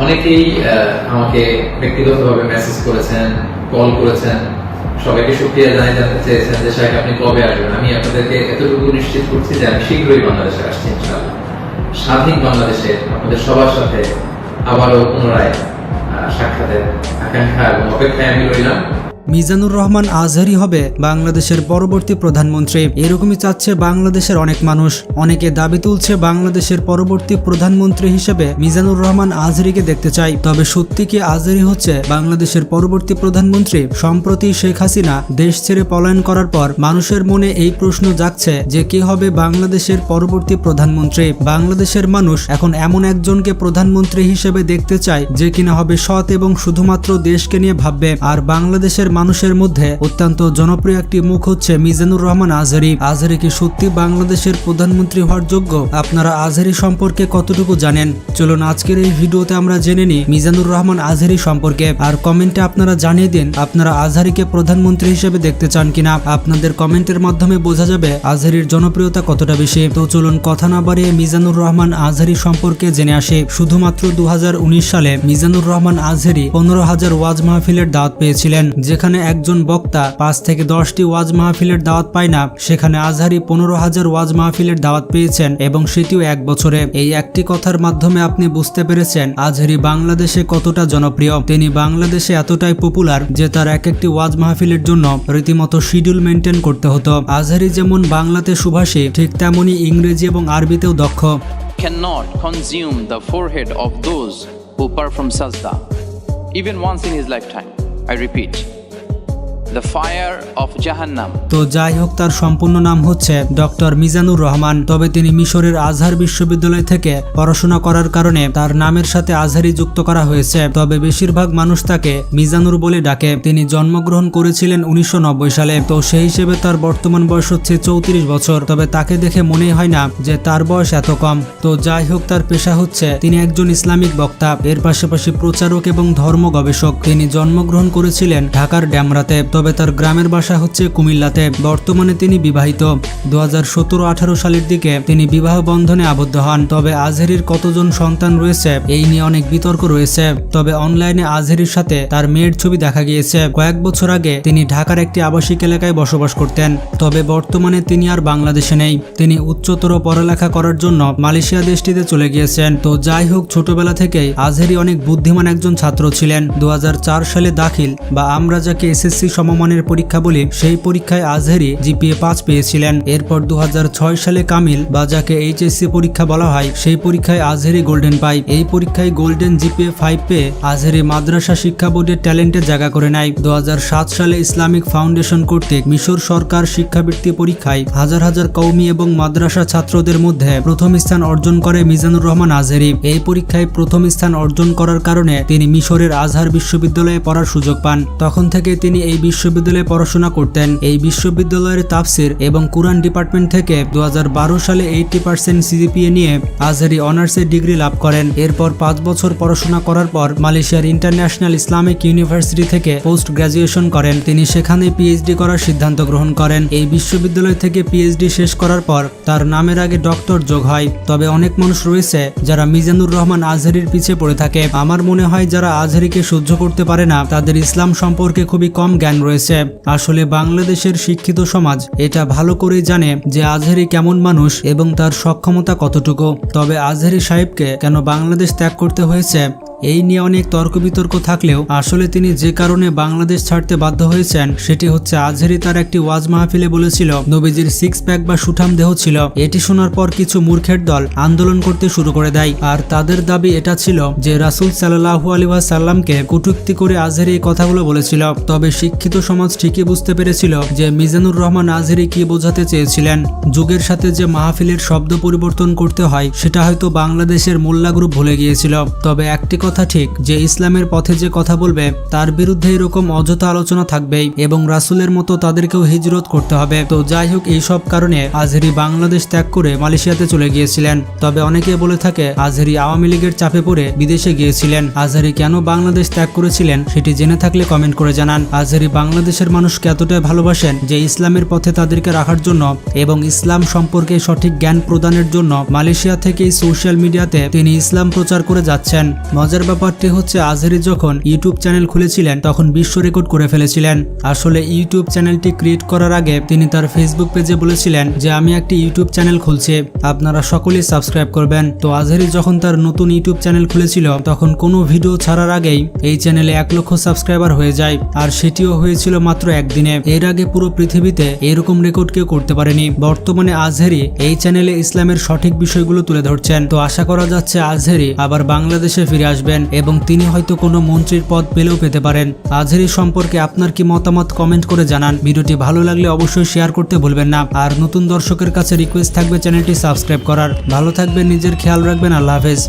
অনেকেই আমাকে ব্যক্তিগতভাবে মেসেজ করেছেন, কল করেছেন, সবাইকে শুকরিয়া জানাতে চেয়েছেন যে শাহেখ আপনি কবে আসবেন। আমি আপনাদেরকে এতটুকু নিশ্চিত করছি যে আমি শীঘ্রই বাংলাদেশে আসছি ইনশাআল্লাহ। স্বাধীন বাংলাদেশে আপনাদের সবার সাথে আবারও পুনরায় সাক্ষাতের আকাঙ্ক্ষা এবং অপেক্ষায় আমি রইলাম। মিজানুর রহমান আজহারী হবে বাংলাদেশের পরবর্তী প্রধানমন্ত্রী, এরকমই চাচ্ছে বাংলাদেশের অনেক মানুষ। অনেকে দাবি তুলছে বাংলাদেশের পরবর্তী প্রধানমন্ত্রী হিসেবে মিজানুর রহমান আজহারীকে দেখতে চাই। তবে সত্যি কি আজহারী হচ্ছে বাংলাদেশের পরবর্তী প্রধানমন্ত্রী? সম্প্রতি শেখ হাসিনা দেশ ছেড়ে পলায়ন করার পর মানুষের মনে এই প্রশ্ন জাগছে যে কে হবে বাংলাদেশের পরবর্তী প্রধানমন্ত্রী। বাংলাদেশের মানুষ এখন এমন একজনকে প্রধানমন্ত্রী হিসেবে দেখতে চায় যে কিনা হবে সৎ এবং শুধুমাত্র দেশকে নিয়ে ভাববে। আর বাংলাদেশের মানুষের মধ্যে অত্যন্ত জনপ্রিয় একটি মুখ হচ্ছে মিজানুর রহমান আজহারী। আজহারী কি সত্যি বাংলাদেশের প্রধানমন্ত্রী হওয়ার যোগ্য? আপনারা আজহারী সম্পর্কে কতটুকু জানেন? চলুন আজকের এই ভিডিওতে আমরা জেনে নিই মিজানুর রহমান আজহারী সম্পর্কে। আর কমেন্টে আপনারা জানিয়ে দিন আপনারা আজহারীকে প্রধানমন্ত্রী হিসেবে দেখতে চান কিনা। আপনাদের কমেন্টের মাধ্যমে বোঝা যাবে আজহারীর জনপ্রিয়তা কতটা বেশি। তো চলুন কথা না বাড়িয়ে মিজানুর রহমান আজহারী সম্পর্কে জেনে আসি। শুধুমাত্র 2019 সালে মিজানুর রহমান আজহারী 15,000 ওয়াজ মাহফিলের দাওয়াত পেয়েছিলেন। যেখানে একজন বক্তা 5 থেকে 10টি ওয়াজ মাহফিলের দাওয়াত পায় না, সেখানে আজহারী 15,000 ওয়াজ মাহফিলের দাওয়াত পেয়েছেন এবং সেটিও এক বছরে। এই একটি কথার মাধ্যমে আপনি বুঝতে পেরেছেন আজহারী বাংলাদেশে কতটা জনপ্রিয়। তিনি বাংলাদেশে এতটাই পপুলার যে তার এক একটি ওয়াজ মাহফিলের জন্য রীতিমতো শিডিউল মেনটেন করতে হতো। আজহারী যেমন বাংলাতে সুভাষী, ঠিক তেমনি ইংরেজি এবং আরবিতেও দক্ষ। Cannot consume the forehead of those who perform sajda even once in his lifetime. I repeat, the fire of Jahannam. তো যাই হোক, তার সম্পূর্ণ নাম হচ্ছে ডক্টর মিজানুর রহমান। তবে তিনি মিশরের আজহার বিশ্ববিদ্যালয় থেকে পড়াশোনা করার কারণে তার নামের সাথে আজহারী যুক্ত করা হয়েছে। তবে বেশিরভাগ মানুষ তাকে মিজানুর বলে ডাকে। তিনি জন্মগ্রহণ করেছিলেন 1990 সালে। তো সেই হিসেবে তার বর্তমান বয়স হচ্ছে 34 বছর। তবে তাকে দেখে মনেই হয় না যে তার বয়স এত কম। তো যাই হোক, তার পেশা হচ্ছে তিনি একজন ইসলামিক বক্তা, এর পাশাপাশি প্রচারক এবং ধর্ম গবেষক। তিনি জন্মগ্রহণ করেছিলেন ঢাকার ড্যামরাতে। তবে তার গ্রামের বাসা হচ্ছে কুমিল্লাতে। বর্তমানে তিনি বিবাহিত। 2017-18 সালের দিকে তিনি বিবাহ বন্ধনে আবদ্ধ হন। তবে আজহারীর কতজন সন্তান রয়েছে এই নিয়ে অনেক বিতর্ক রয়েছে। তবে অনলাইনে আজহারীর সাথে তার মেয়ের ছবি দেখা গিয়েছে। কয়েক বছর আগে তিনি ঢাকার একটি আবাসিক এলাকায় বসবাস করতেন। তবে বর্তমানে তিনি আর বাংলাদেশে নেই। তিনি উচ্চতর পড়ালেখা করার জন্য মালয়েশিয়া দেশটিতে চলে গিয়েছেন। তো যাই হোক, ছোটবেলা থেকেই আজহারী অনেক বুদ্ধিমান একজন ছাত্র ছিলেন। 2004 সালে দাখিল বা আমরা যাকে এসএসসি সমমানের পরীক্ষা বলি, সেই পরীক্ষায় আজহারী জিপিএ 5 পেয়েছিলেন। এরপর 2006 সালে কামিল বা যাকে এইচএসসি পরীক্ষা বলা হয়, সেই পরীক্ষায় আজহারী গোল্ডেন পায়। এই পরীক্ষায় গোল্ডেন জিপিএ 5 পেয়ে আজহারী মাদ্রাসা শিক্ষা বোর্ডের ট্যালেন্টে জায়গা করে নেয়। 2007 সালে ইসলামিক ফাউন্ডেশন কর্তৃক মিশর সরকার শিক্ষাবৃত্তি পরীক্ষায় হাজার হাজার কওমি এবং মাদ্রাসা ছাত্রদের মধ্যে প্রথম স্থান অর্জন করে মিজানুর রহমান আজহারী। এই পরীক্ষায় প্রথম স্থান অর্জন করার কারণে তিনি মিশরের আজহার বিশ্ববিদ্যালয়ে পড়ার সুযোগ পান। তখন থেকে তিনি এই বিশ্ববিদ্যালয়ে পড়াশোনা করতেন। এই বিশ্ববিদ্যালয়ের তাফসির এবং কুরআন ডিপার্টমেন্ট থেকে 2012 সালে 80% সিজিপিএ নিয়ে আজহারী অনার্সের ডিগ্রি লাভ করেন। এরপর 5 বছর পড়াশোনা করার পর মালয়েশিয়ার ইন্টারন্যাশনাল ইসলামিক ইউনিভার্সিটি থেকে পোস্ট গ্রাজুয়েশন করেন। তিনি সেখানে পিএইচডি করার সিদ্ধান্ত গ্রহণ করেন। এই বিশ্ববিদ্যালয় থেকে পিএইচডি শেষ করার পর তার নামের আগে ডক্টর যোগ হয়। তবে অনেক মানুষ রয়েছে যারা মিজানুর রহমান আজহারীর পিছে পড়ে থাকে। আমার মনে হয় যারা আজহারীকে সহ্য করতে পারে না তাদের ইসলাম সম্পর্কে খুবই কম জ্ঞান রয়েছে। আসলে বাংলাদেশের শিক্ষিত সমাজ এটা ভালো করেই জানে যে আজহারী কেমন মানুষ এবং তার সক্ষমতা কতটুকু। তবে আজহারী সাহেবকে কেন বাংলাদেশ ত্যাগ করতে হয়েছে এই নিয়ে অনেক তর্ক বিতর্ক থাকলেও আসলে তিনি যে কারণে বাংলাদেশ ছাড়তে বাধ্য হয়েছেন সেটি হচ্ছে আজহারী তার একটি ওয়াজ মাহফিলে বলেছিল নবীজির 6 প্যাক বা সুঠাম দেহ ছিল। এটি শোনার পর কিছু মূর্খের দল আন্দোলন করতে শুরু করে দেয়। আর তাদের দাবি এটা ছিল যে রাসূল সাল্লাল্লাহু আলাইহি ওয়াসাল্লামকে কটূক্তি করে আজহারী এই কথাগুলো বলেছিল। তবে শিক্ষিত সমাজ ঠিকই বুঝতে পেরেছিল যে মিজানুর রহমান আজহারী কি বোঝাতে চেয়েছিলেন। যুগের সাথে যে মাহফিলের শব্দ পরিবর্তন করতে হয় সেটা হয়তো বাংলাদেশের মোল্লা গ্রুপ ভুলে গিয়েছিল। তবে একটি কথা ঠিক যে ইসলামের পথে যে কথা বলবে তার বিরুদ্ধে এরকম অযথা আলোচনা থাকবেই এবং রাসূলের মতো তাদেরকেও হিজরত করতে হবে। তো যাই হোক, এই সব কারণে আজহারী বাংলাদেশ ত্যাগ করে মালয়েশিয়াতে চলে গিয়েছিলেন। তবে অনেকে বলে থাকে আজহারী আওয়ামী লীগের চাপে পড়ে বিদেশে গিয়েছিলেন। আজহারী কেন বাংলাদেশ ত্যাগ করেছিলেন সেটি জেনে থাকলে কমেন্ট করে জানান। আজহারী বাংলাদেশের মানুষকে এতটাই ভালোবাসেন যে ইসলামের পথে তাদেরকে রাখার জন্য এবং ইসলাম সম্পর্কে সঠিক জ্ঞান প্রদানের জন্য মালয়েশিয়া থেকে সোশ্যাল মিডিয়াতে তিনি ইসলাম প্রচার করে যাচ্ছেন। মজা মজার ব্যাপারটি হচ্ছে আজহারি যখন ইউটিউব চ্যানেল খুলেছিলেন তখন বিশ্ব রেকর্ড করে ফেলেছিলেন। আসলে ইউটিউব চ্যানেলটি ক্রিয়েট করার আগে তিনি তার ফেসবুক পেজে বলেছিলেন যে আমি একটি ইউটিউব চ্যানেল খুলছি, আপনারা সকলেই সাবস্ক্রাইব করবেন। তো আজহারি যখন তার নতুন ইউটিউব চ্যানেল খুলেছিল তখন কোনো ভিডিও ছাড়ার আগেই এই চ্যানেলে 1 লক্ষ সাবস্ক্রাইবার হয়ে যায়, আর সেটিও হয়েছিল মাত্র একদিনে। এর আগে পুরো পৃথিবীতে এরকম রেকর্ড কেউ করতে পারেনি। বর্তমানে আজহারি এই চ্যানেলে ইসলামের সঠিক বিষয়গুলো তুলে ধরছেন। তো আশা করা যাচ্ছে আজহারি আবার বাংলাদেশে ফিরে আসবেন এবং তিনি হয়তো কোনো মন্ত্রীর পদ পেলেও পেতে পারেন। আজহারি সম্পর্কে আপনার কি মতামত কমেন্ট করে জানান। ভিডিওটি ভালো লাগলে অবশ্যই শেয়ার করতে ভুলবেন না। আর নতুন দর্শকের কাছে রিকোয়েস্ট থাকবে চ্যানেলটি সাবস্ক্রাইব করার। ভালো থাকবেন, নিজের খেয়াল রাখবেন, আল্লাহ হাফেজ।